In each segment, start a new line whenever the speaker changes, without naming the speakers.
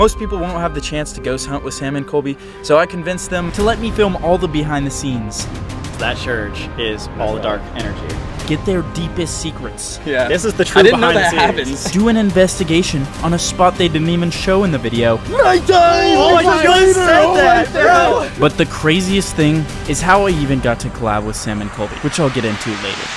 Most people won't have the chance to ghost hunt with Sam and Colby, so I convinced them to let me film all the behind the scenes.
That church is all the dark energy.
Get their deepest secrets.
Yeah. This is the true
I didn't know
behind
that
the scenes.
happens. Do an investigation on a spot they didn't even show in the video.
Nighttime!
Oh, I just said that, bro!
But the craziest thing is how I even got to collab with Sam and Colby, which I'll get into later.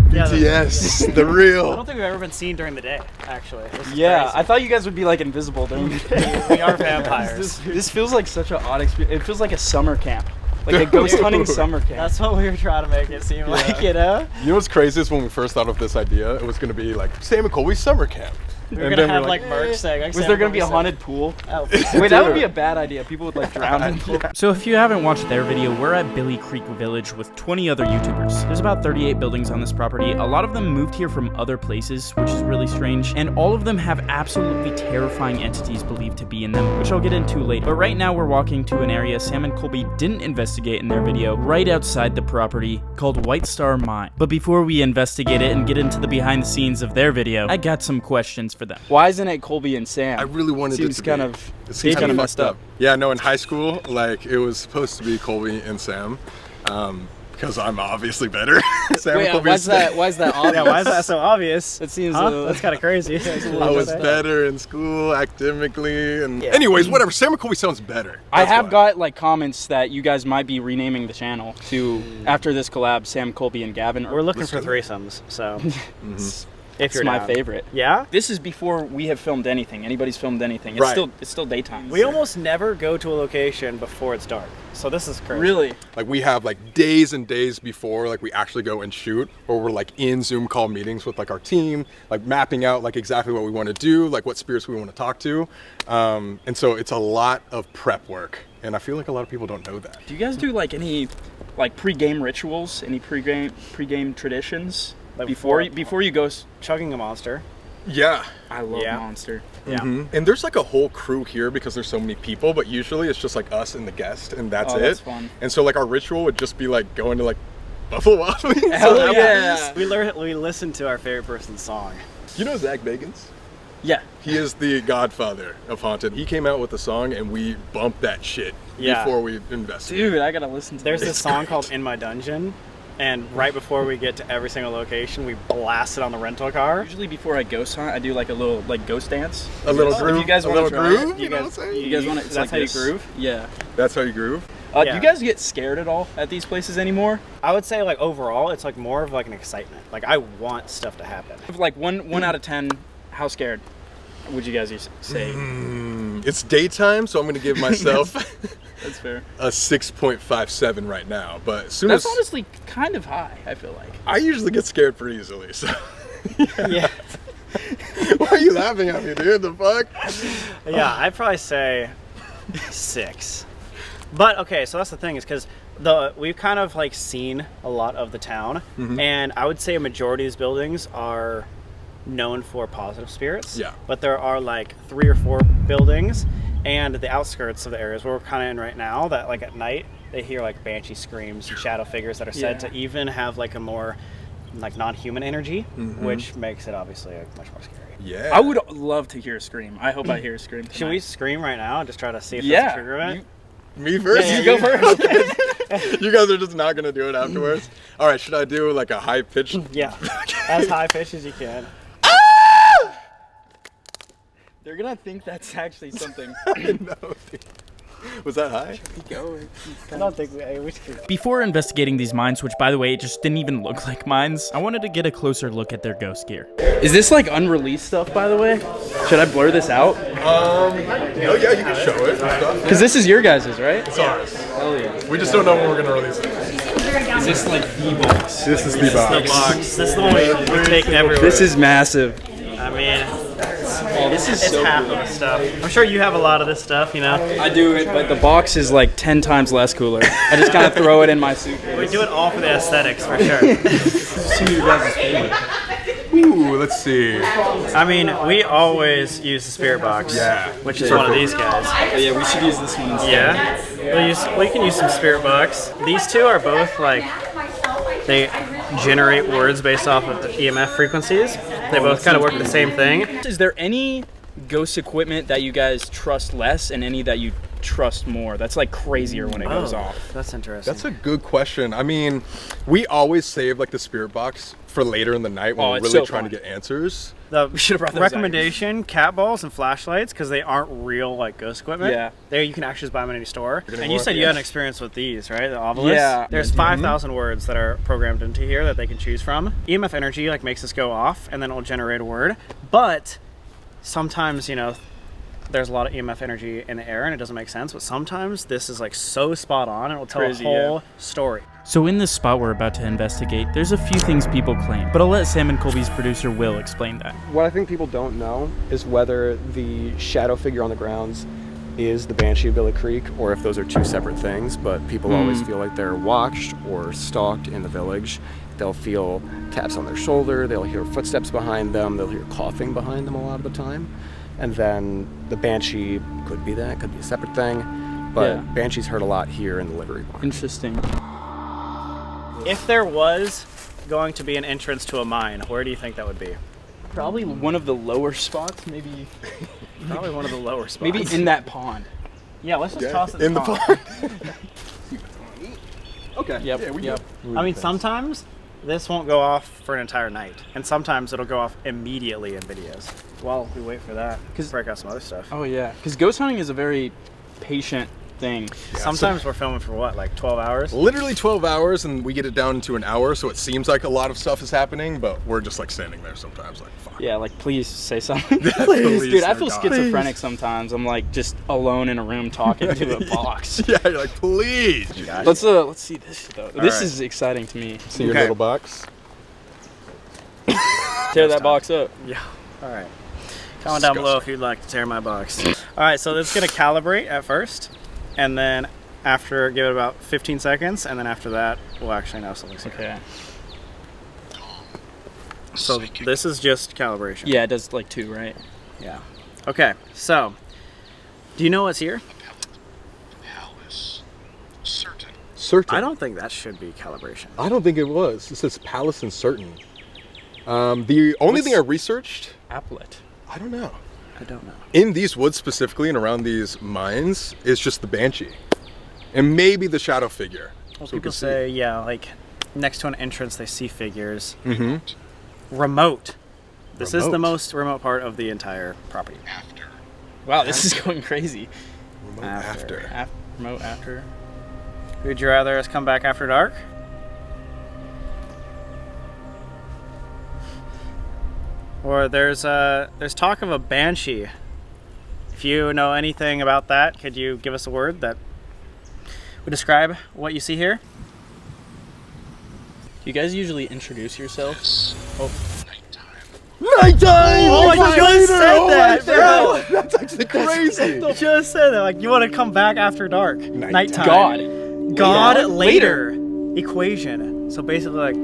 BTS, the real.
I don't think we've ever been seen during the day, actually.
Yeah, I thought you guys would be like invisible during the day.
We are vampires.
This feels like such an odd experience. It feels like a summer camp. Like a ghost hunting summer camp.
That's what we were trying to make it seem like, you know?
You know what's crazy is when we first thought of this idea, it was going to be like Sam and Colby's summer camp.
We were going to have like merch saying like
was there going to be a haunted pool?
Oh.
Wait, that would be a bad idea. People would like drown in the pool. So if you haven't watched their video, we're at Billy Creek Village with 20 other YouTubers. There's about 38 buildings on this property. A lot of them moved here from other places, which is really strange. And all of them have absolutely terrifying entities believed to be in them, which I'll get into later. But right now we're walking to an area Sam and Colby didn't investigate in their video, right outside the property, called White Star Mine. But before we investigate it and get into the behind the scenes of their video, I got some questions for them. Why isn't it Colby and Sam?
I really wanted it to be.
It seems kind of messed up.
Yeah, no, in high school, like, it was supposed to be Colby and Sam, because I'm obviously better. Sam
Wait,
and Colby
why is that obvious?
Yeah, why is that so obvious?
It seems
that's kind of crazy.
I was better in school academically, and anyways, whatever. Sam and Colby sounds better.
I have got like comments that you guys might be renaming the channel to after this collab, Sam, Colby, and Gavin.
We're looking for threesomes, so if you're
my
down.
favorite.
Yeah?
This is before we have filmed anything. Anybody's filmed anything. It's
Right.
still daytime.
We almost never go to a location before it's dark, so this is crazy.
Really?
Like, we have like days and days before like we actually go and shoot, or we're like in Zoom call meetings with like our team, like mapping out like exactly what we want to do, like what spirits we want to talk to, and so it's a lot of prep work, and I feel like a lot of people don't know that.
Do you guys do like any like pre-game rituals? Any pre-game traditions?
Like
before you go
chugging a monster.
Yeah.
I love Monster.
Yeah.
And there's like a whole crew here because there's so many people, but usually it's just like us and the guest, and that's it.
That's fun.
And so like our ritual would just be like going to like Buffalo Wild Wings.
Hell yeah.
We listened to our favorite person's song.
You know Zach Bagans?
Yeah.
He is the godfather of Haunted. He came out with a song and we bumped that shit before we invested.
Dude, I gotta listen to
There's
this.
this song called In My Dungeon, and right before we get to every single location, we blast it on the rental car.
Usually before I ghost hunt, I do like a little like ghost dance.
A little groove.
If you guys
a
want
little
to try
groove.
it,
You know what I'm saying?
you guys want it?
That's how you groove?
Yeah.
That's how you groove.
Do you guys get scared at all at these places anymore?
I would say like overall, it's like more of like an excitement. Like I want stuff to happen.
If like one out of 10, how scared would you guys say?
It's daytime, so I'm going to give myself
That's fair.
a 6.57 right now. But as soon
That's
as
honestly kind of high, I feel like.
I usually get scared pretty easily, so.
Yeah.
Why are you laughing at me, dude? The fuck?
Yeah, I'd probably say 6. But okay, so that's the thing is because we've kind of like seen a lot of the town, and I would say a majority of these buildings are known for positive spirits.
Yeah.
But there are like 3 or 4 buildings, and the outskirts of the areas where we're kind of in right now that like at night they hear like banshee screams and shadow figures that are said to even have like a more like non-human energy, which makes it obviously much more scary.
Yeah.
I would love to hear a scream. I hope I hear a scream tonight.
Should we scream right now and just try to see if that's a trigger event?
Me first?
Yeah, you go first.
You guys are just not going to do it afterwards? All right, should I do like a high pitch?
Yeah, as high pitch as you can.
They're gonna think that's actually something.
No, dude. Was that high?
I don't think we should.
Before investigating these mines, which by the way, it just didn't even look like mines, I wanted to get a closer look at their ghost gear. Is this like unreleased stuff, by the way? Should I blur this out?
Oh yeah, you can show it and stuff.
Because this is your guys's, right?
It's ours.
Hell yeah.
We just don't know when we're gonna release it.
Is this like the box?
This is the box.
This is the one we take everywhere.
This is massive.
I mean,
This is
it's
so
half
cool.
of the stuff. I'm sure you have a lot of this stuff, you know?
I do it, but the box is like 10 times less cooler. I just kind of throw it in my suitcase.
We do it all for the aesthetics, for sure.
Some of your guys' favorite.
Ooh, let's see.
I mean, we always use the spirit box, which is one of these guys.
Oh, yeah, we should use this one instead.
Yeah, we can use some spirit box. These two are both like, they generate words based off of the EMF frequencies. They both kind of work the same thing.
Is there any ghost equipment that you guys trust less and any that you trust more? That's like crazier when it goes off.
That's interesting.
That's a good question. I mean, we always save like the spirit box for later in the night when we're really trying to get answers.
The
We should have brought those
recommendation: cat balls and flashlights, because they aren't real like ghost equipment.
Yeah.
There you can actually just buy them in any store.
gonna
And you
work,
said you
yeah.
had an experience with these, right? The obelisks.
Yeah.
There's 5,000 words that are programmed into here that they can choose from. EMF energy like makes this go off, and then it'll generate a word. But sometimes, you know, there's a lot of EMF energy in the air and it doesn't make sense. But sometimes this is like so spot on, and it'll tell
Crazy,
a whole story.
So in this spot we're about to investigate, there's a few things people claim, but I'll let Sam and Colby's producer Will explain that.
What I think people don't know is whether the shadow figure on the grounds is the Banshee of Billy Creek, or if those are two separate things, but people always feel like they're watched or stalked in the village. They'll feel taps on their shoulder, they'll hear footsteps behind them, they'll hear coughing behind them a lot of the time. And then the Banshee could be that, could be a separate thing, but
Yeah.
Banshee's heard a lot here in the livery barn.
Interesting.
If there was going to be an entrance to a mine, where do you think that would be?
Probably one of the lower spots, maybe
Probably one of the lower spots.
maybe in that pond.
Yeah, let's just
Yeah,
toss it
in the
pond.
Okay.
Yep.
Yeah, we
yep.
I mean, sometimes this won't go off for an entire night, and sometimes it'll go off immediately in videos. While we wait for that, break out some other stuff.
Oh yeah, because ghost hunting is a very patient thing.
Sometimes we're filming for what, like 12 hours?
Literally 12 hours, and we get it down to an hour, so it seems like a lot of stuff is happening, but we're just like standing there sometimes, like, fuck.
Yeah, like please say something.
Please,
Dude, I
dear
feel
God.
schizophrenic sometimes. I'm like just alone in a room talking to a box.
Yeah, you're like, please.
Let's see this though. This
right.
is exciting to me.
See your
Okay.
little box?
Tear that box up.
Yeah. All right. Comment down below if you'd like to tear my box. All right, so it's gonna calibrate at first, and then after, give it about 15 seconds, and then after that, we'll actually know something's here.
Okay.
So this is just calibration.
Yeah, it does like 2, right?
Yeah. Okay, so, do you know what's here?
Certain.
I don't think that should be calibration.
I don't think it was. It says palace and certain. The only thing I researched,
Applet.
I don't know.
I don't know.
In these woods specifically and around these mines, is just the banshee. And maybe the shadow figure.
Well,
So we
people
can see.
say, yeah, like next to an entrance they see figures.
Mm-hmm.
Remote. This is the
Remote.
most remote part of the entire property.
Wow, this is going crazy.
After.
Remote after.
Would you rather us come back after dark? Or there's talk of a banshee. If you know anything about that, could you give us a word that would describe what you see here?
Do you guys usually introduce yourselves?
Nighttime!
Oh, I just said that, bro!
That's actually crazy.
You just said that, like you want to come back after dark. Nighttime.
God.
Later. Equation. So basically like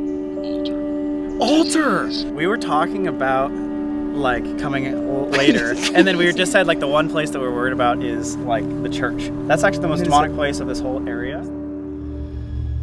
altar. We were talking about like coming later, and then we just said like the one place that we're worried about is like the church. That's actually the most demonic place of this whole area.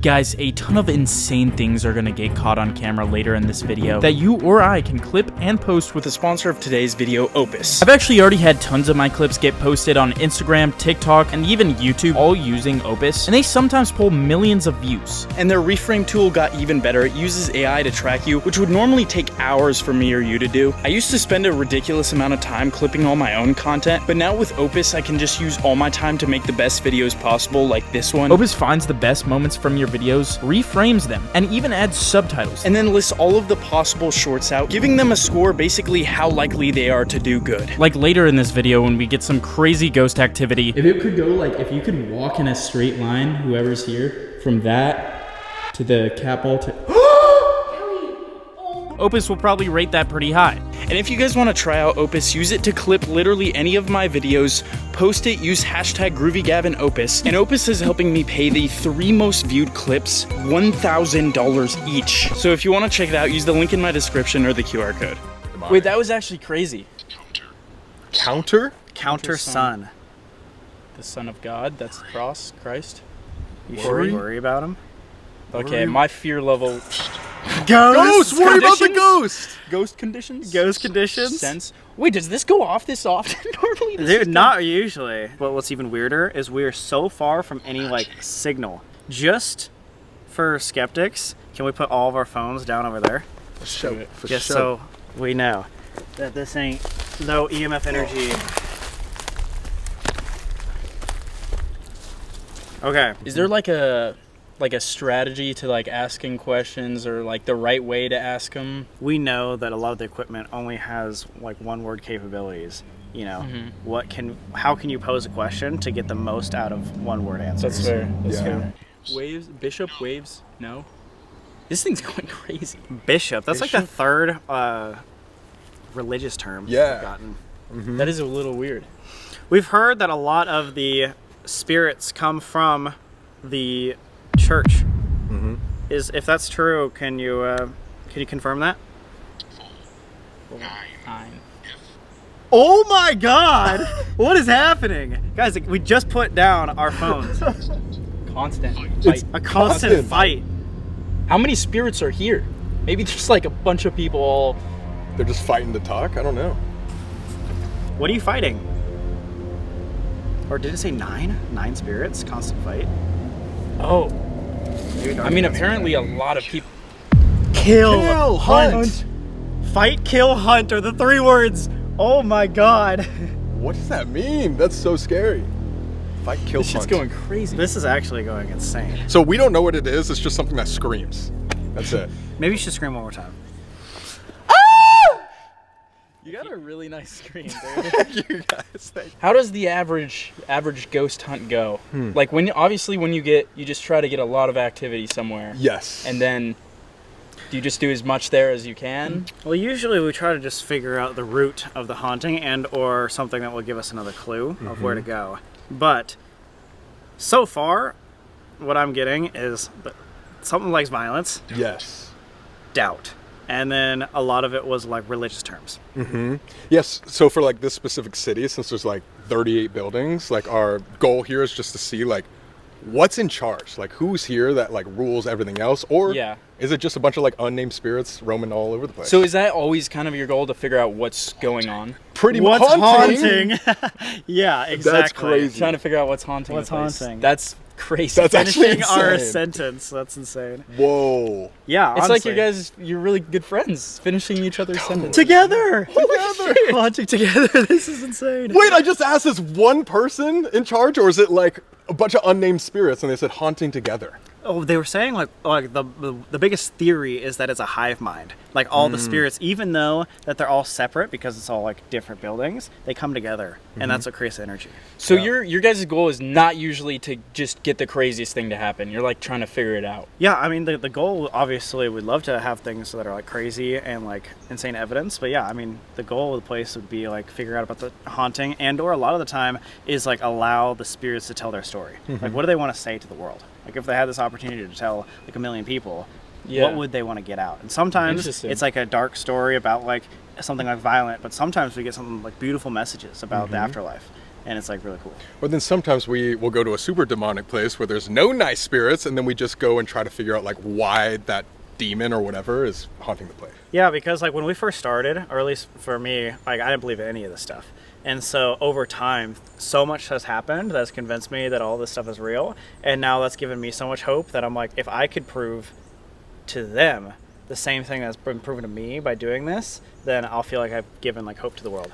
Guys, a ton of insane things are gonna get caught on camera later in this video that you or I can clip and post with the sponsor of today's video, Opus. I've actually already had tons of my clips get posted on Instagram, TikTok, and even YouTube, all using Opus, and they sometimes pull millions of views. And their reframe tool got even better. It uses AI to track you, which would normally take hours for me or you to do. I used to spend a ridiculous amount of time clipping all my own content, but now with Opus, I can just use all my time to make the best videos possible, like this one. Opus finds the best moments from your videos, reframes them, and even adds subtitles, and then lists all of the possible shorts out, giving them a score basically how likely they are to do good. Like later in this video when we get some crazy ghost activity. If it could go like, if you could walk in a straight line, whoever's here, from that to the cat ball to... Opus will probably rate that pretty high. And if you guys want to try out Opus, use it to clip literally any of my videos, post it, use hashtag GroovyGavinOpus, and Opus is helping me pay the 3 most viewed clips $1,000 each. So if you want to check it out, use the link in my description or the QR code. Wait, that was actually crazy.
Counter?
Counter sun.
The Son of God, that's the cross, Christ.
You should worry about him.
Okay, my fear level...
Ghost! Worry about the ghost!
Ghost conditions?
Ghost conditions?
Sense. Wait, does this go off this often? Normally,
Dude, not usually. But what's even weirder is we're so far from any like signal. Just for skeptics, can we put all of our phones down over there? Just so we know that this ain't no EMF energy. Okay.
Is there like a strategy to like asking questions or like the right way to ask them?
We know that a lot of the equipment only has like one word capabilities. You know, how can you pose a question to get the most out of one word answers?
That's fair. That's fair. Waves, bishop, waves, no. This thing's going crazy.
Bishop, that's like the third religious term we've gotten.
That is a little weird.
We've heard that a lot of the spirits come from the church. If that's true, can you confirm that?
9.
Oh my God! What is happening, guys? We just put down our phones.
Constant
It's
fight.
A constant fight.
How many spirits are here? Maybe just like a bunch of people all.
They're just fighting to talk? I don't know.
What are you fighting? Or did it say 9? 9 spirits, constant fight.
Oh. I mean, apparently a lot of people.
Kill, hunt. Fight, kill, hunt are the 3 words. Oh my God.
What does that mean? That's so scary. Fight, kill,
This shit's
hunt.
going crazy.
This is actually going insane.
So we don't know what it is. It's just something that screams. That's it.
Maybe you should scream one more time.
You got a really nice scream, dude.
Thank you guys. Thank you.
How does the average ghost hunt go? Like when you just try to get a lot of activity somewhere.
Yes.
And then do you just do as much there as you can?
Well, usually we try to just figure out the route of the haunting and or something that will give us another clue of where to go. But so far, what I'm getting is something like violence,
Yes.
doubt, and then a lot of it was like religious terms.
Yes. So for like this specific city, since there's like 38 buildings, like our goal here is just to see like what's in charge, like who's here that like rules everything else, or is it just a bunch of like unnamed spirits roaming all over the place?
So is that always kind of your goal to figure out what's going on?
Pretty
What's
much
haunting? Yeah, exactly.
That's crazy.
Trying to figure out what's haunting.
What's
the place.
haunting?
That's crazy.
That's actually
Finishing our
insane.
sentence. That's insane.
Whoa.
Yeah,
It's
honestly.
like you're really good friends, finishing each other's sentences.
Together.
Together.
Haunting together. This is insane.
Wait, I just asked, is one person in charge, or is it like a bunch of unnamed spirits and they said haunting together?
Oh, they were saying like the biggest theory is that it's a hive mind. Like all the spirits, even though that they're all separate because it's all like different buildings, they come together, and that's what creates energy.
So your guys' goal is not usually to just get the craziest thing to happen. You're like trying to figure it out.
Yeah, I mean the goal obviously we'd love to have things that are like crazy and like insane evidence, but yeah, I mean the goal of the place would be like figure out about the haunting, and or a lot of the time is like allow the spirits to tell their story. Like what do they want to say to the world? Like if they had this opportunity to tell like a million people, what would they want to get out? And sometimes it's like a dark story about like something like violent, but sometimes we get something like beautiful messages about the afterlife, and it's like really cool.
But then sometimes we will go to a super demonic place where there's no nice spirits, and then we just go and try to figure out like why that demon or whatever is haunting the place.
Yeah, because like when we first started, or at least for me, like I didn't believe in any of this stuff. And so over time, so much has happened that's convinced me that all this stuff is real. And now that's given me so much hope that I'm like, if I could prove to them the same thing that's been proven to me by doing this, then I'll feel like I've given like hope to the world.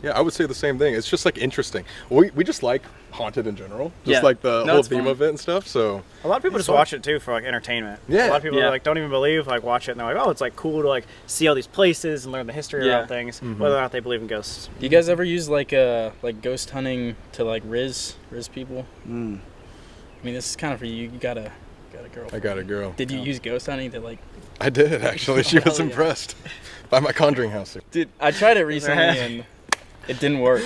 Yeah, I would say the same thing. It's just like interesting. We just like haunted in general, just like the whole
it's
theme
fun.
of it and stuff. So
A lot of people just watch it too for like entertainment.
Yeah.
A lot of people like don't even believe, like watch it and they're like, oh, it's like cool to like see all these places and learn the history around things, whether or not they believe in ghosts.
Do you guys ever use like ghost hunting to like riz people? I mean, this is kind of for you. You got a girl.
I got a girl.
Did you use ghost hunting to like?
I did actually. She was
Hell yeah.
impressed by my conjuring house.
Dude, I tried it recently and it didn't work.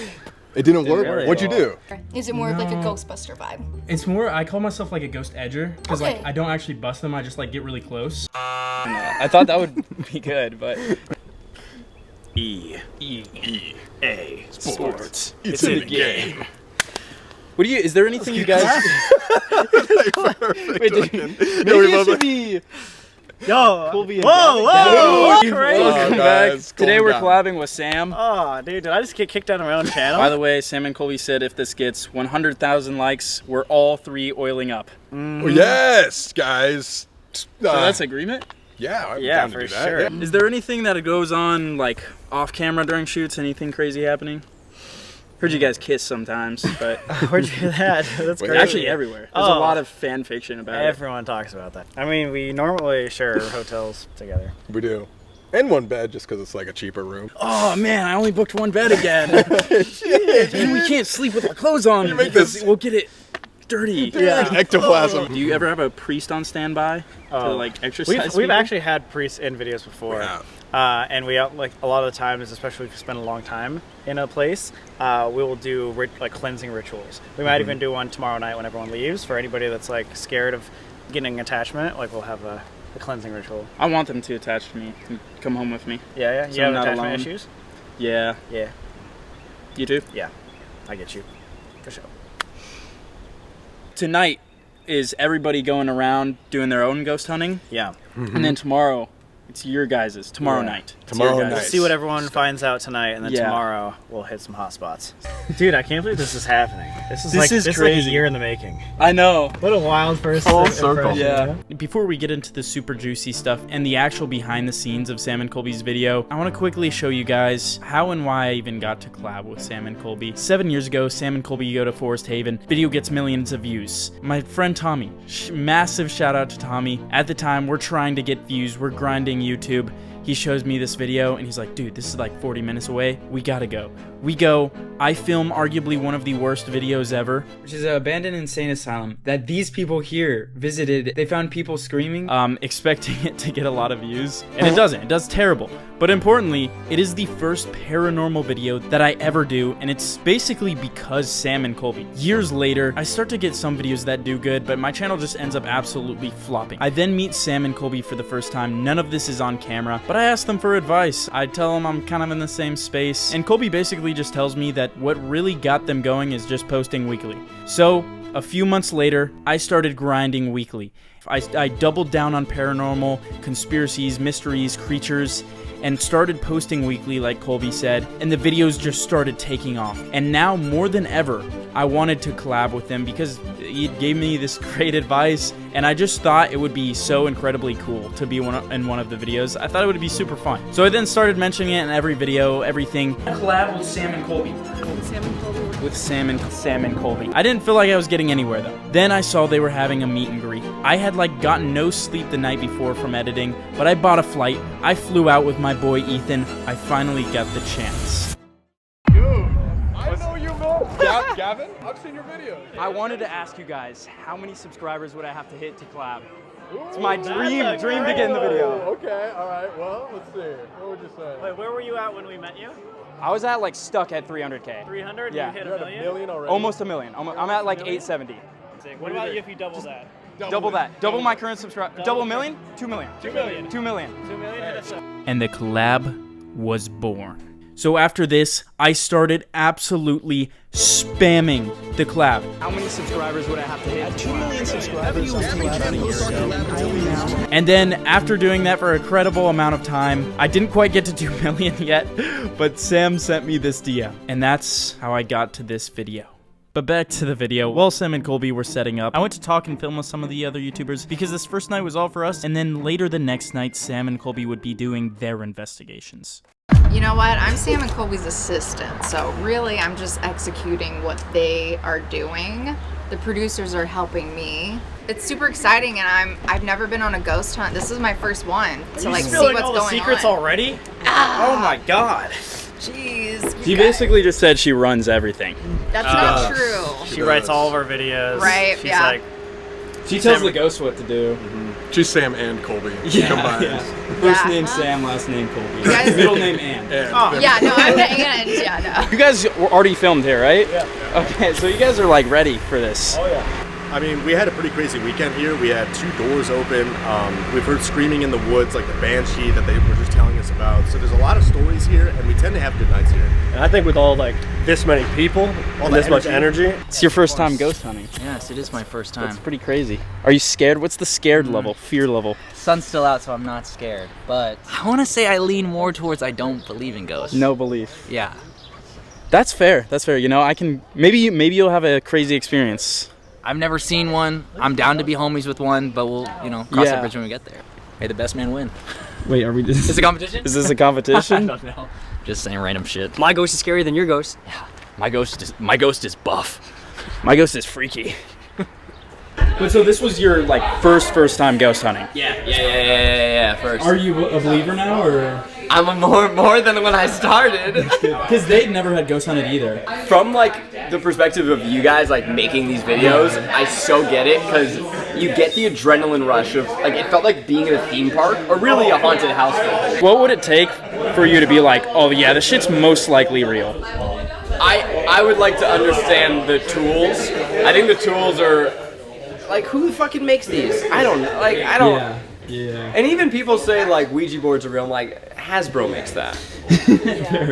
It didn't work.
really?
What'd you do?
Is it more of like a Ghostbuster vibe?
It's more, I call myself like a ghost edger, because
Okay.
like I don't actually bust them, I just like get really close.
I thought that would be good, but
E A Sports.
It's in the game.
what do you? Is there anything you guys?
Perfect.
Wait,
Again.
maybe
No, we
it
love
should
it.
be.
Yo,
Colby and
whoa,
Gavin.
crazy.
Welcome
guys.
back. Today we're
Going
collabing with Sam.
Oh, dude, did I just get kicked out of my own channel?
By the way, Sam and Colby said if this gets 100,000 likes, we're all three oiling up.
Well, yes, guys.
So that's agreement?
Yeah, I'm
Yeah,
down to
for
do that,
sure.
yeah.
Is there anything that goes on like off camera during shoots? Anything crazy happening? Heard you guys kiss sometimes, but
Where'd you hear that? That's
Wait,
crazy.
actually everywhere. There's a
Oh.
lot of fan fiction about it.
Everyone talks about that. I mean, we normally share hotels together.
We do. And one bed just because it's like a cheaper room.
Oh man, I only booked one bed again. And we can't sleep with our clothes on
make
because
this-
we'll get it dirty.
Ectoplasm.
Do you ever have a priest on standby to like exercise?
We've
people?
actually had priests in videos before.
Yeah.
And we like a lot of the times, especially if you spend a long time in a place, we will do like cleansing rituals. We might even do one tomorrow night when everyone leaves. For anybody that's like scared of getting attachment, like we'll have a cleansing ritual.
I want them to attach to me and come home with me.
Yeah. You
So
have
I'm not
attachment
alone.
issues?
Yeah.
Yeah.
You do?
Yeah. I get you. For sure.
Tonight is everybody going around doing their own ghost hunting,
Yeah.
and then tomorrow it's your guys' tomorrow
Yeah.
night. It's
Tomorrow
your guys'.
night.
See what everyone finds out tonight, and then
Yeah.
tomorrow we'll hit some hot spots. Dude, I can't believe this is happening. This is
This is
like
crazy.
a year in the making.
I know.
What a wild first
Full circle.
Yeah. Before we get into the super juicy stuff and the actual behind the scenes of Sam and Colby's video, I want to quickly show you guys how and why I even got to collab with Sam and Colby. 7 years ago, Sam and Colby go to Forest Haven. Video gets millions of views. My friend Tommy, massive shout out to Tommy. At the time, we're trying to get views. We're grinding YouTube. He shows me this video and he's like, dude, this is like 40 minutes away. We gotta go. We go. I film arguably one of the worst videos ever,
which is an abandoned insane asylum that these people here visited. They found people screaming.
expecting it to get a lot of views, and it doesn't. It does terrible. But importantly, it is the first paranormal video that I ever do, and it's basically because Sam and Colby. Years later, I start to get some videos that do good, but my channel just ends up absolutely flopping. I then meet Sam and Colby for the first time. None of this is on camera, but I ask them for advice. I tell them I'm kind of in the same space, and Colby basically just tells me that what really got them going is just posting weekly. So, a few months later, I started grinding weekly. I doubled down on paranormal, conspiracies, mysteries, creatures, and started posting weekly like Colby said, and the videos just started taking off. And now, more than ever, I wanted to collab with him because he gave me this great advice, and I just thought it would be so incredibly cool to be in one of the videos. I thought it would be super fun. So I then started mentioning it in every video, everything. Collab with Sam and Colby. With Sam and Colby. I didn't feel like I was getting anywhere though. Then I saw they were having a meet and greet. I had like gotten no sleep the night before from editing, but I bought a flight. I flew out with my boy Ethan. I finally got the chance.
Dude, I know you know. Gavin, I've seen your videos.
I wanted to ask you guys, how many subscribers would I have to hit to collab? It's my dream to get in the video.
Okay, all right. Well, let's see. What would you say?
Wait, where were you at when we met you?
I was at like stuck at 300K.
300?
Yeah.
You hit
You're
a
at
million?
$1 million already.
Almost a million. I'm at like 870.
What about you if you double that?
Double that. Double my current subscriber. Double a million? 2 million.
2 million.
2 million.
2 million? Hit us up.
And the collab was born. So after this, I started absolutely spamming the collab. How many subscribers would I have to hit? At 2 million subscribers. And then after doing that for a credible amount of time, I didn't quite get to 2 million yet, but Sam sent me this DM. And that's how I got to this video. But back to the video. While Sam and Colby were setting up, I went to talk and film with some of the other YouTubers because this first night was all for us, and then later the next night, Sam and Colby would be doing their investigations.
You know what? I'm Sam and Colby's assistant, so really I'm just executing what they are doing. The producers are helping me. It's super exciting, and I've never been on a ghost hunt. This is my first one to like see what's
all the
going
secrets
on.
already? Oh my god.
Jeez.
She
you guys.
basically just said she runs everything.
That's not true.
She writes all of our videos.
Right,
She's
yeah.
like,
She tells the ghost what to do.
She's Sam and Colby. combined.
First
Yeah.
name Sam, last name Colby.
guys-
Middle name Ann.
And
Yeah, no, I'm the and. Yeah, no.
You guys were already filmed here, right? Yeah. Okay, so you guys are like ready for this.
oh yeah.
I mean, we had a pretty crazy weekend here. We had 2 doors open. We've heard screaming in the woods, like the banshee that they were just telling us about. So there's a lot of stories here, and we tend to have good nights here.
And I think with all like this many people, and this much energy.
It's your first time ghost hunting.
Yes, it is my first time.
That's pretty crazy. Are you scared? What's the scared level, fear level?
Sun's still out, so I'm not scared. But I want to say I lean more towards I don't believe in ghosts.
No belief.
Yeah.
That's fair. That's fair. You know, I can maybe you'll have a crazy experience.
I've never seen one. I'm down to be homies with one, but we'll, cross that bridge when we get there. May the best man win.
Wait, are we just...
Is it a competition?
Is this a competition?
I don't know. Just saying random shit.
My ghost is scarier than your ghost.
Yeah. My ghost is buff.
My ghost is freaky. But so this was your like first time ghost hunting?
Yeah. First.
Are you a believer now, or?
I'm more than when I started.
Because they'd never had ghost hunted either.
From like the perspective of you guys like making these videos, I so get it, because you get the adrenaline rush of like, it felt like being in a theme park or really a haunted house.
What would it take for you to be like, oh yeah, this shit's most likely real?
I would like to understand the tools. I think the tools are like, who the fucking makes these? I don't know. Like, I don't.
Yeah.
And even people say like Ouija boards are real. I'm like, Hasbro makes that.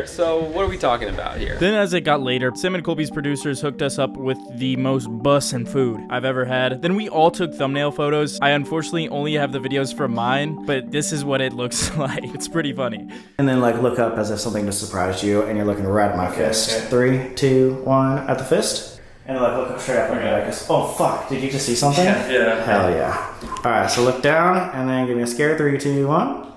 So what are we talking about here?
Then as it got later, Sam and Colby's producers hooked us up with the most bussin' food I've ever had. Then we all took thumbnail photos. I unfortunately only have the videos from mine, but this is what it looks like. It's pretty funny.
And then like look up as if something just surprised you and you're looking right at my fist. 3, 2, 1, at the fist. And like look straight up like, oh fuck, did you just see something?
Yeah.
Hell yeah. Alright, so look down and then give me a scare. 3, 2, 1.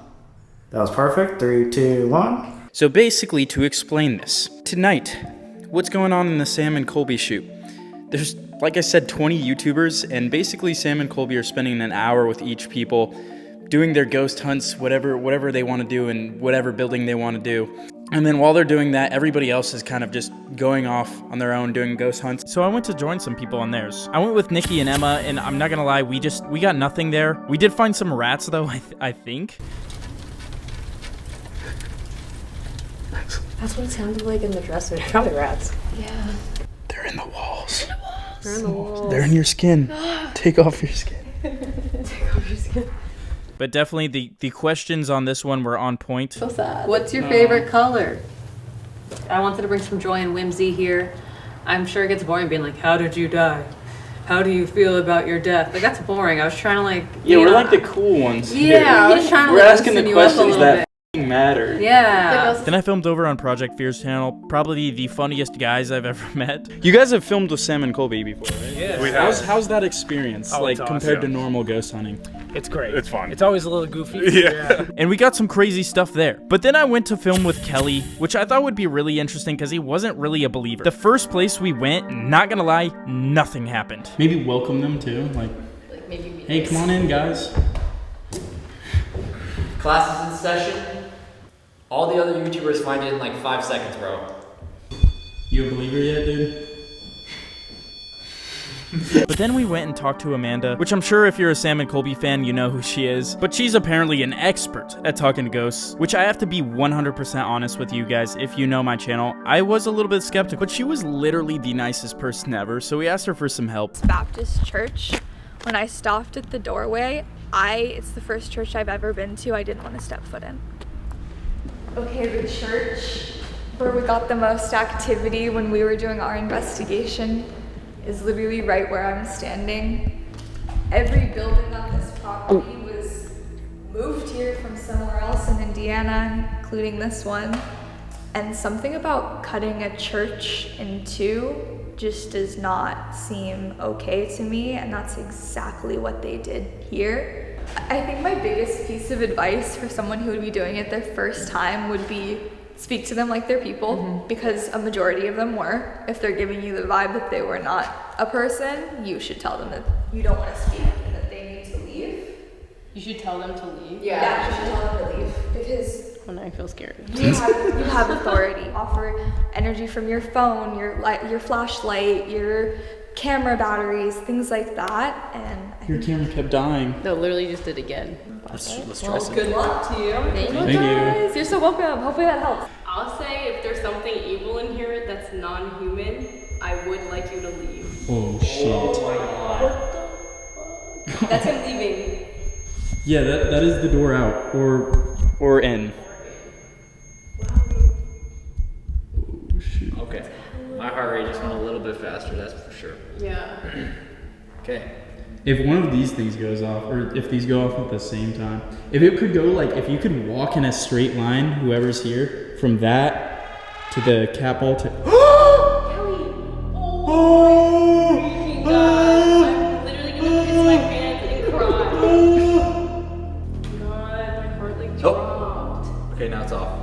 That was perfect. 3, 2, 1.
So basically, to explain this, tonight, what's going on in the Sam and Colby shoot? There's, like I said, 20 YouTubers, and basically Sam and Colby are spending an hour with each people, doing their ghost hunts, whatever they want to do in whatever building they want to do. And then while they're doing that, everybody else is kind of just going off on their own doing ghost hunts. So I went to join some people on theirs. I went with Nikki and Emma, and I'm not gonna lie, we got nothing there. We did find some rats though, I think.
That's what it sounded like in the dresser. Probably rats.
Yeah.
They're in the walls.
They're in the walls.
They're in your skin. Take off your skin.
Take off your skin.
But definitely the questions on this one were on point.
So sad. What's your favorite color? I wanted to bring some joy and whimsy here. I'm sure it gets boring being like, how did you die? How do you feel about your death? Like, that's boring. I was trying to like...
Yeah, we're like the cool ones.
Yeah, I was trying to
we're
like,
asking the questions that matter.
Yeah.
Then I filmed over on Project Fear's channel, probably the funniest guys I've ever met. You guys have filmed with Sam and Colby before, right?
Yeah.
How's that experience,
like
compared to normal ghost hunting?
It's great.
It's fun.
It's always a little goofy.
Yeah.
And we got some crazy stuff there. But then I went to film with Kelly, which I thought would be really interesting because he wasn't really a believer. The first place we went, not gonna lie, nothing happened. Maybe welcome them too, like
maybe
hey, come on in, guys.
Class is in session. All the other YouTubers find it in like 5 seconds, bro.
You a believer yet, dude? But then we went and talked to Amanda, which I'm sure if you're a Sam and Colby fan, you know who she is. But she's apparently an expert at talking to ghosts, which I have to be 100% honest with you guys. If you know my channel, I was a little bit skeptical, but she was literally the nicest person ever. So we asked her for some help.
Baptist church. When I stopped at the doorway, it's the first church I've ever been to I didn't want to step foot in. Okay, the church where we got the most activity when we were doing our investigation is literally right where I'm standing. Every building on this property was moved here from somewhere else in Indiana, including this one. And something about cutting a church in two just does not seem okay to me, and that's exactly what they did here. I think my biggest piece of advice for someone who would be doing it their first time would be speak to them like they're people, because a majority of them were. If they're giving you the vibe that they were not a person, you should tell them that you don't want to speak and that they need to leave.
You should tell them to leave?
Yeah, you should tell them to leave, because
when I feel scared.
You have authority. Offer energy from your phone, your flashlight, your camera batteries, things like that, and
your camera kept dying.
No, literally just did again.
Let's
well, good luck to you.
Thank you guys. You're so welcome. Hopefully that helps.
I'll say if there's something evil in here that's non-human, I would like you to leave.
Oh shit.
That's him leaving.
Yeah, that is the door out
or in.
Okay. My heart rate just went a little bit faster, that's for sure.
Yeah.
Okay.
If one of these things goes off, or if these go off at the same time, if it could go like, if you could walk in a straight line, whoever's here, from that to the cat ball to.
Kelly! Oh my freaking god! I'm literally gonna piss my pants and cry. God, my heart like dropped.
Okay, now it's off.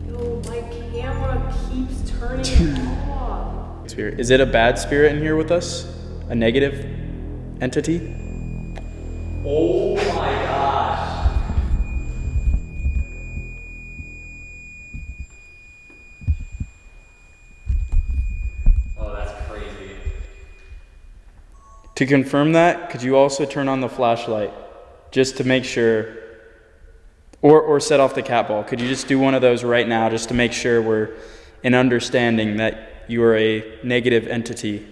Yo, my camera keeps turning off.
Spirit. Is it a bad spirit in here with us? A negative entity?
Oh my gosh. Oh, that's crazy.
To confirm that, could you also turn on the flashlight just to make sure, or set off the cat ball? Could you just do one of those right now just to make sure we're in understanding that you are a negative entity?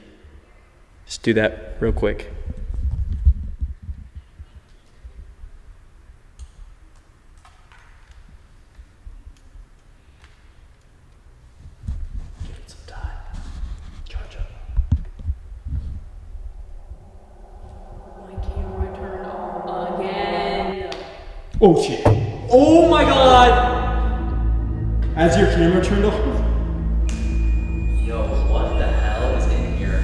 Just do that real quick.
Give it some time. Charge up.
My camera turned off again.
Oh shit.
Oh my god!
As your camera turned off?
Yo, what the hell is in here?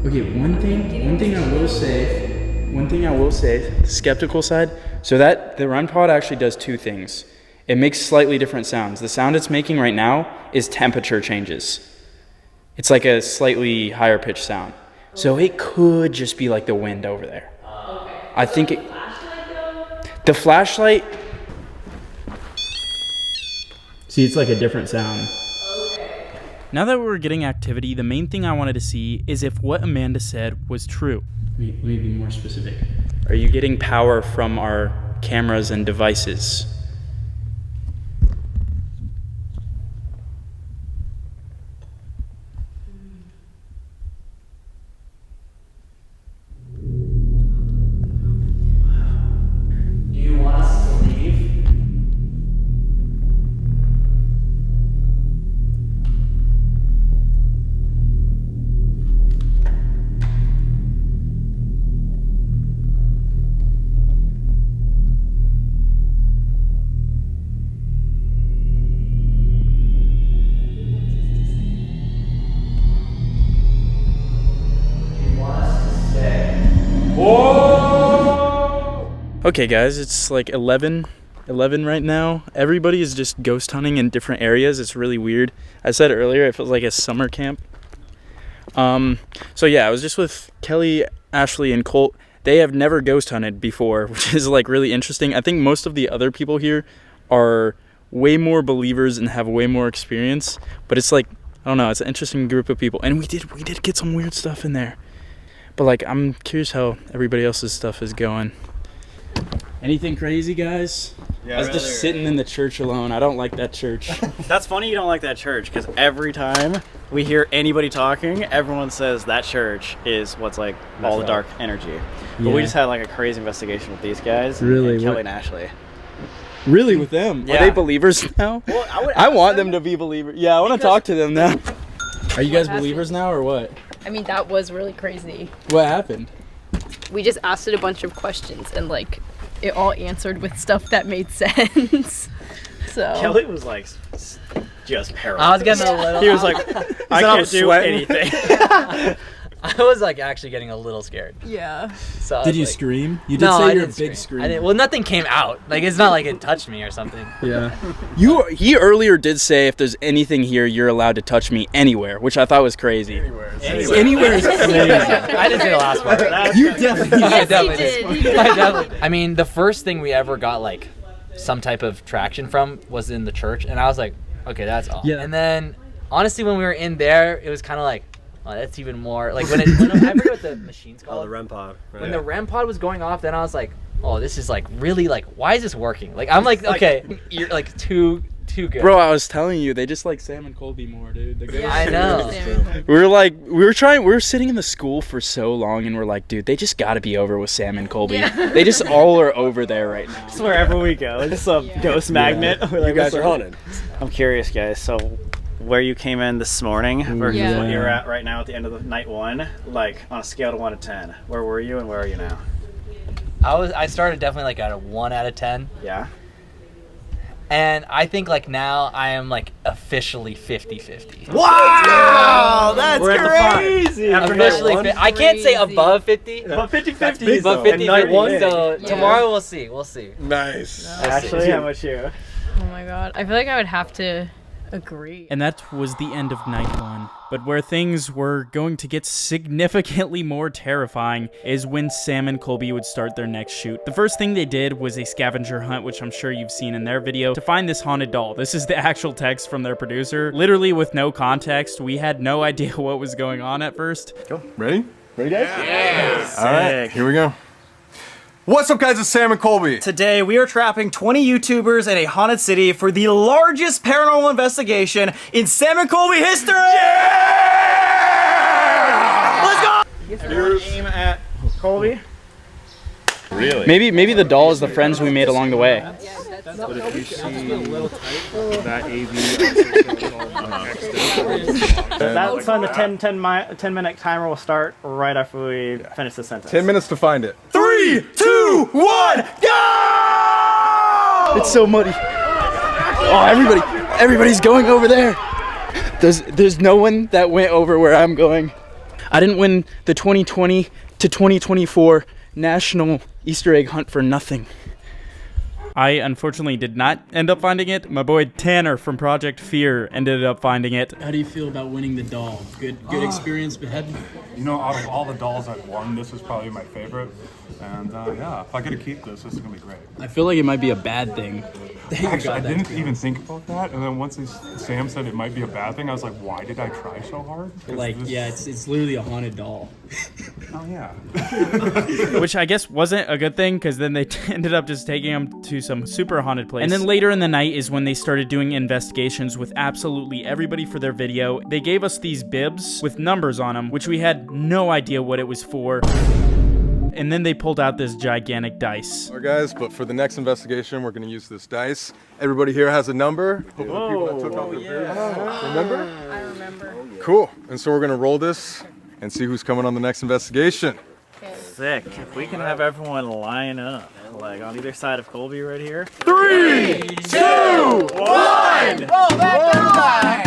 Okay, one thing I will say, the skeptical side, so that the run pod actually does two things. It makes slightly different sounds. The sound it's making right now is temperature changes. It's like a slightly higher pitched sound. So it could just be like the wind over there. I think the flashlight.
See, it's like a different sound.
Now that we're getting activity, the main thing I wanted to see is if what Amanda said was true.
Let me be more specific.
Are you getting power from our cameras and devices?
Do you want us to leave?
Okay guys, it's like 11 right now. Everybody is just ghost hunting in different areas. It's really weird. I said earlier, it feels like a summer camp. So yeah, I was just with Kelly, Ashley, and Colt. They have never ghost hunted before, which is like really interesting. I think most of the other people here are way more believers and have way more experience, but it's like, I don't know, it's an interesting group of people. And we did get some weird stuff in there. But like, I'm curious how everybody else's stuff is going. Anything crazy, guys?
Yeah,
I was just sitting in the church alone. I don't like that church.
That's funny you don't like that church, because every time we hear anybody talking, everyone says that church is what's like all the dark energy. But we just had like a crazy investigation with these guys.
Really?
And Kelly and Ashley.
Really, with them?
Yeah.
Are they believers now?
Well,
I want them to be believers. Yeah, I want to talk to them now. Are you guys believers now or what?
I mean, that was really crazy.
What happened?
We just asked it a bunch of questions and like it all answered with stuff that made sense. So
Kelly was like just paralyzed.
I was getting a little.
He was like, I can't do anything.
I was like actually getting a little scared.
Yeah.
So
Did you
like,
scream? You did
no,
say
I
you're a
didn't
big
scream.
screamer.
Well, nothing came out. Like it's not like it touched me or something.
Yeah.
He earlier did say if there's anything here, you're allowed to touch me anywhere, which I thought was crazy.
Anywhere
is crazy.
I didn't say the last part.
You definitely
I
did.
definitely did. I definitely. I mean, the first thing we ever got like some type of traction from was in the church, and I was like, okay, that's all.
Yeah.
And then honestly, when we were in there, it was kind of like, oh, that's even more like when I forget what the machine's called.
Oh, the REM pod. Right.
When the REM pod was going off, then I was like, oh, this is like really like, why is this working? Like I'm like, okay, you're like two too good.
Bro, I was telling you, they just like Sam and Colby more, dude.
I know.
We were sitting in the school for so long, and we're like, dude, they just got to be over with Sam and Colby.
Yeah.
They just all are over there right now.
It's wherever we go. It's a ghost magnet.
Yeah.
We're like,
You guys are
haunted. I'm curious, guys. So, where you came in this morning versus
Yeah.
what you're at right now at the end of the night one, like on a scale of 1 to 10, where were you and where are you now?
I started definitely like at a 1 out of 10.
Yeah.
And I think like now I am like officially 50-50.
Wow, that's
We're at the
crazy.
five. Officially, I can't say above 50.
But 50-50.
But 50-50. So tomorrow we'll see. We'll see.
Nice.
Ashley, how about you?
Oh my god. I feel like I would have to agree.
And that was the end of night one. But where things were going to get significantly more terrifying is when Sam and Colby would start their next shoot. The first thing they did was a scavenger hunt, which I'm sure you've seen in their video, to find this haunted doll. This is the actual text from their producer. Literally with no context. We had no idea what was going on at first.
Go. Ready? Ready, guys?
Yeah.
All right, here we go. What's up, guys? It's Sam and Colby.
Today, we are trapping 20 YouTubers in a haunted city for the largest paranormal investigation in Sam and Colby history! Yeah! Let's go! Everyone aim at Colby.
Maybe the doll is the friends we made along the way.
But if you see that AV,
That's when the 10-minute timer will start right after we finish the sentence.
10 minutes to find it.
3, 2, 1, go!
It's so muddy. Oh, everybody's going over there. There's no one that went over where I'm going. I didn't win the 2020 to 2024 National Easter egg hunt for nothing.
I unfortunately did not end up finding it. My boy Tanner from Project Fear ended up finding it.
How do you feel about winning the doll? Good experience, but
You know, out of all the dolls I've won, this is probably my favorite. And yeah, if I get to keep this is gonna be great.
I feel like it might be a bad thing.
Actually, I didn't even think about that, and then once Sam said it might be a bad thing, I was like, why did I try so hard?
Like, yeah, it's literally a haunted doll.
Oh yeah.
Which I guess wasn't a good thing, because then they ended up just taking him to some super haunted place. And then later in the night is when they started doing investigations with absolutely everybody for their video. They gave us these bibs with numbers on them, which we had no idea what it was for. And then they pulled out this gigantic dice.
All right, guys, but for the next investigation, we're going to use this dice. Everybody here has a number. People that took off their videos. Remember?
I remember.
Cool. And so we're going to roll this and see who's coming on the next investigation.
Sick. If we can have everyone line up, like on either side of Colby right here.
3, 2, 1!
Roll that die!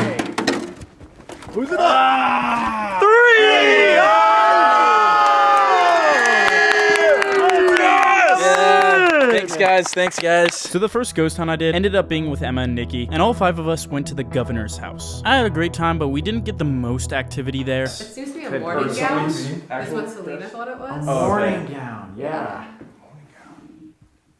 Who's it up?
3!
Thanks guys. So the first ghost hunt I did ended up being with Emma and Nikki, and all 5 of us went to the governor's house. I had a great time, but we didn't get the most activity there.
It seems to be a morning gown. That's what Selena thought it was.
Morning gown, yeah.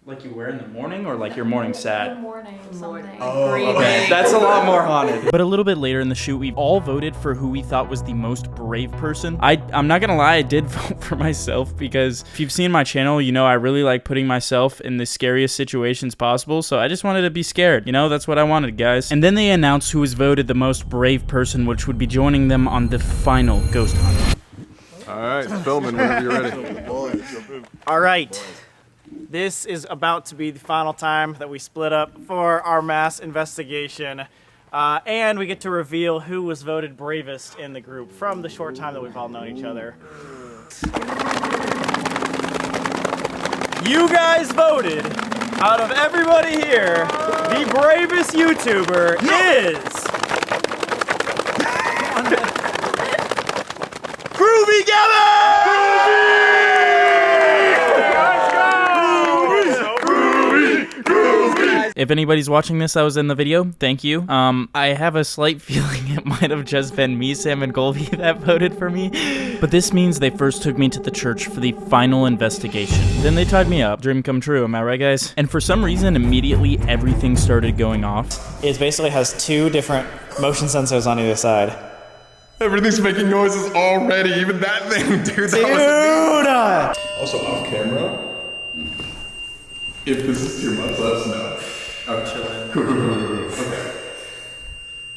Like you wear in the morning, or like your morning sad?
Morning, something.
Okay, that's a lot more haunted. But a little bit later in the shoot, we all voted for who we thought was the most brave person. I'm not gonna lie, I did vote for myself, because if you've seen my channel, you know I really like putting myself in the scariest situations possible, so I just wanted to be scared. You know, that's what I wanted, guys. And then they announced who was voted the most brave person, which would be joining them on the final ghost hunt.
All right, filming whenever you're ready.
All right. This is about to be the final time that we split up for our mass investigation. And we get to reveal who was voted bravest in the group from the short time that we've all known each other. You guys voted, out of everybody here, the bravest YouTuber is... GroovyGavin!
If anybody's watching this that was in the video, thank you. I have a slight feeling it might have just been me, Sam, and Colby that voted for me. But this means they first took me to the church for the final investigation. Then they tied me up. Dream come true, am I right, guys? And for some reason, immediately everything started going off.
It basically has 2 different motion sensors on either side.
Everything's making noises already, even that thing, dude.
Dude!
Also, off camera, if this is too much, let us know.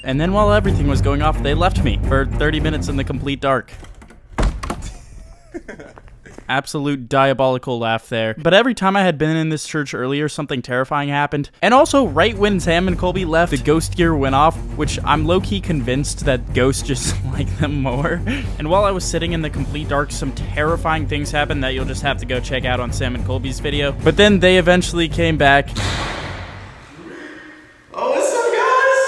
And then while everything was going off, they left me for 30 minutes in the complete dark. Absolute diabolical laugh there. But every time I had been in this church earlier, something terrifying happened. And also, right when Sam and Colby left, the ghost gear went off, which I'm low-key convinced that ghosts just like them more. And while I was sitting in the complete dark, some terrifying things happened that you'll just have to go check out on Sam and Colby's video. But then they eventually came back.
Oh, what's up, guys?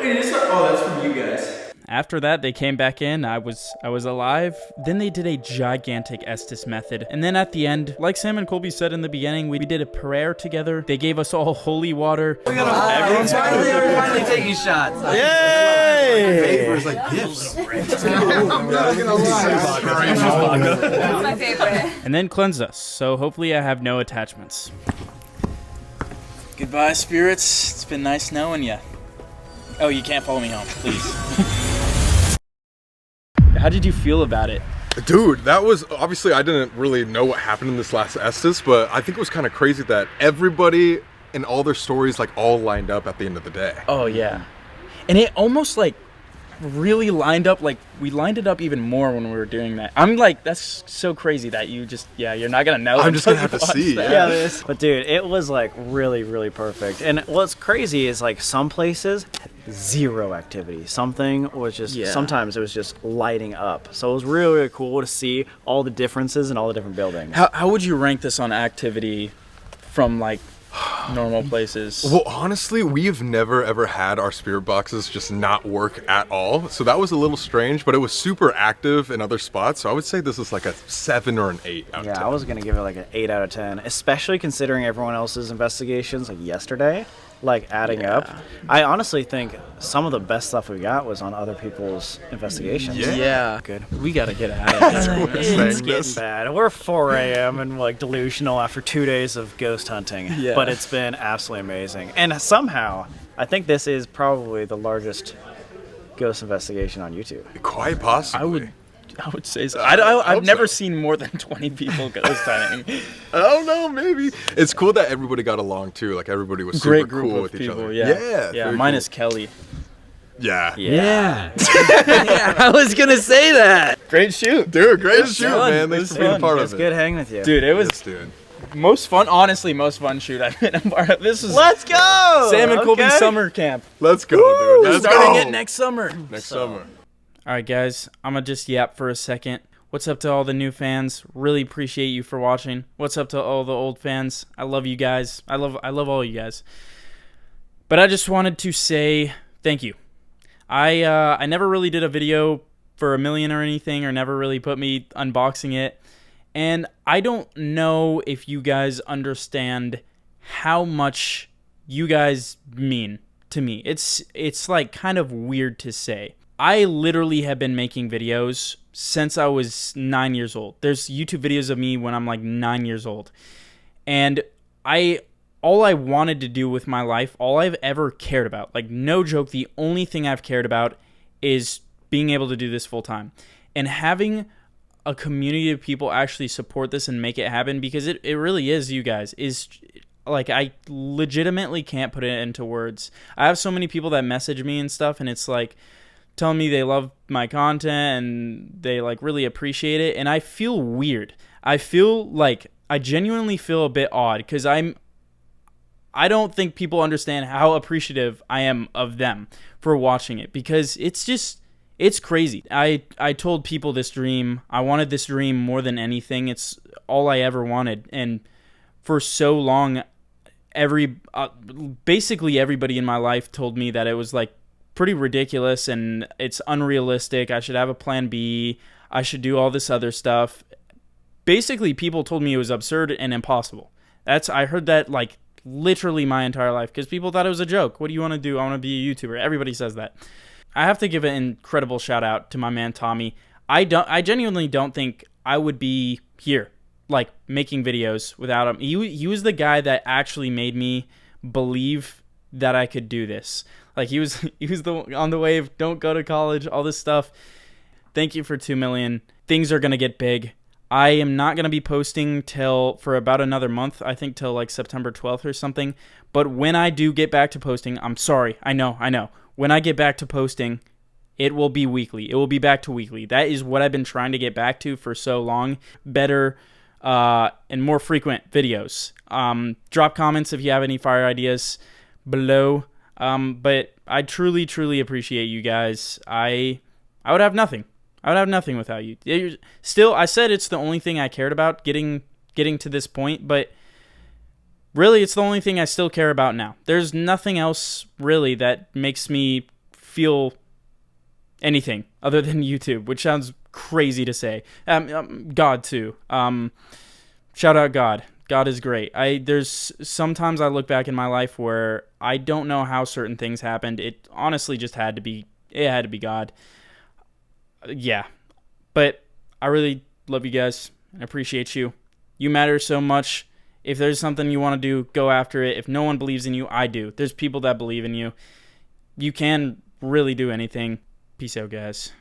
Hey! Wait, that's from you guys.
After that, they came back in. I was alive. Then they did a gigantic Estes method. And then at the end, like Sam and Colby said in the beginning, we did a prayer together. They gave us all holy water.
Everyone's finally taking shots.
Yay! Favors like gifts.
That's my favorite.
And then cleansed us. So hopefully I have no attachments.
Goodbye, spirits. It's been nice knowing you. Oh, you can't follow me home, please.
How did you feel about it?
Dude, that was, obviously I didn't really know what happened in this last Estes, but I think it was kind of crazy that everybody and all their stories like all lined up at the end of the day.
Oh yeah. And it almost like really lined up, like we lined it up even more when we were doing that. I'm like, that's so crazy that you just, you're not gonna know.
I'm just gonna have to see.
Yeah, but dude, it was like really, really perfect. And what's crazy is like some places had zero activity. Something was just, sometimes it was just lighting up. So it was really, really cool to see all the differences in all the different buildings.
How would you rank this on activity from like normal places?
Well, honestly, we've never ever had our spirit boxes just not work at all. So that was a little strange, but it was super active in other spots. So I would say this is like a 7 or an 8 out of 10.
Yeah, I was gonna give it like an 8 out of 10, especially considering everyone else's investigations like yesterday, like adding up. I honestly think some of the best stuff we got was on other people's investigations.
Yeah.
Good.
We gotta get out of here.
It's getting bad. We're 4 a.m. and like delusional after 2 days of ghost hunting.
Yeah.
But it's been absolutely amazing. And somehow, I think this is probably the largest ghost investigation on YouTube.
Quite possibly.
I would say so. I've never seen more than 20 people ghost hunting.
I don't know, maybe. It's cool that everybody got along too. Like everybody was super
Great group
cool
of
with each
people,
other.
Yeah, minus Kelly.
Yeah.
Yeah. I was gonna say that.
Great shoot.
Dude, great shoot,
fun.
man. Thanks for being a part
It's
of it.
good hanging with you.
Dude, it was
Dude.
most fun, honestly, most fun shoot I've been a part of. This is
Let's go!
Sam and Colby's
Okay.
summer camp.
Let's go, dude.
We're
Let's
starting
go.
it next summer.
Next summer.
All right, guys, I'm gonna just yap for a second. What's up to all the new fans? Really appreciate you for watching. What's up to all the old fans? I love you guys. I love all you guys. But I just wanted to say thank you. I never really did a video for 1 million or anything, or never really put me unboxing it. And I don't know if you guys understand how much you guys mean to me. It's like kind of weird to say. I literally have been making videos since I was 9 years old. There's YouTube videos of me when I'm like 9 years old. And all I wanted to do with my life, all I've ever cared about, like no joke, the only thing I've cared about is being able to do this full time. And having a community of people actually support this and make it happen, because it really is you guys, is like, I legitimately can't put it into words. I have so many people that message me and stuff, and it's like telling me they love my content and they like really appreciate it, and I feel weird. I feel like I genuinely feel a bit odd, because I don't think people understand how appreciative I am of them for watching it, because it's crazy. I told people this dream. I wanted this dream more than anything. It's all I ever wanted, and for so long, basically everybody in my life told me that it was like pretty ridiculous and it's unrealistic. I should have a plan B. I should do all this other stuff. Basically, people told me it was absurd and impossible. I heard that like literally my entire life, because people thought it was a joke. What do you want to do? I want to be a YouTuber. Everybody says that. I have to give an incredible shout out to my man Tommy. I genuinely don't think I would be here, like making videos, without him. He was the guy that actually made me believe that I could do this. Like he was on the wave. Don't go to college. All this stuff. Thank you for 2 million. Things are gonna get big. I am not going to be posting for about another month, I think till like September 12th or something. But when I do get back to posting, I'm sorry, I know. When I get back to posting, it will be weekly. It will be back to weekly. That is what I've been trying to get back to for so long. Better and more frequent videos. Drop comments if you have any fire ideas below. But I truly, truly appreciate you guys. I would have nothing. I would have nothing without you. Still, I said it's the only thing I cared about getting to this point, but really it's the only thing I still care about now. There's nothing else really that makes me feel anything other than YouTube, which sounds crazy to say. God too. Shout out God. God is great. There's sometimes I look back in my life where I don't know how certain things happened. It honestly just had to be God. Yeah. But I really love you guys and appreciate you. You matter so much. If there's something you want to do, go after it. If no one believes in you, I do. There's people that believe in you. You can really do anything. Peace out, guys.